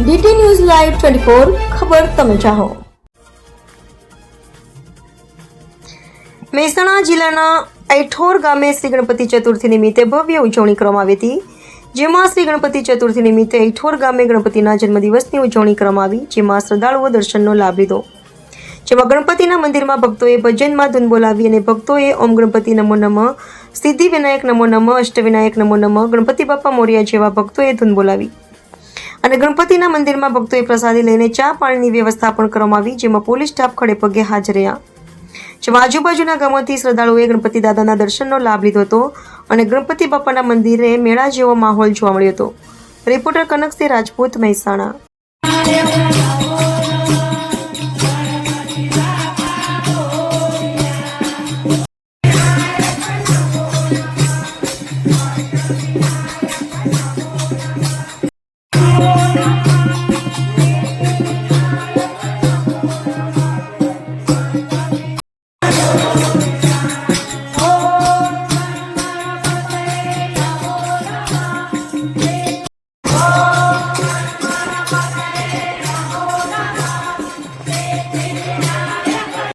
DT news live 24 ખબર તમે ચાહો। મહેસાણા જિલ્લાના ઐઠોર ગામે શ્રી ગણપતિ ચતુર્થી નિમિત્તે ભવ્ય ઉજવણી કરવામાં આવી હતી, જેમાં શ્રી ગણપતિ ચતુર્થી નિમિત્તે ઐઠોર ગામે ગણપતિના જન્મદિવસની ઉજવણી કરવામાં આવી, જેમાં શ્રદ્ધાળુઓ દર્શનનો લાભ લીધો। જેમાં ગણપતિના મંદિરમાં ભક્તોએ ભજનમાં ધૂન બોલાવી અને ભક્તોએ ઓમ ગણપતિ નમો નમઃ, સિદ્ધિ વિનાયક નમો નમઃ, અષ્ટવિનાયક નમો નમઃ, ગણપતિ બાપા મોર્યા જેવા ભક્તોએ ધૂન બોલાવી અને ગણપતિના મંદિરમાં ભક્તોએ પ્રસાદી લઈને ચા પાણીની વ્યવસ્થા પણ કરવામાં આવી, જેમાં પોલીસ સ્ટાફ ખડે પગે હાજર રહ્યા। જેમાં આજુબાજુના ગામોથી શ્રદ્ધાળુઓએ ગણપતિ દાદાના દર્શનનો લાભ લીધો હતો અને ગણપતિ બાપાના મંદિરે મેળા જેવો માહોલ જોવા મળ્યો હતો। રિપોર્ટર કનકસિંહ રાજપૂત, મહેસાણા।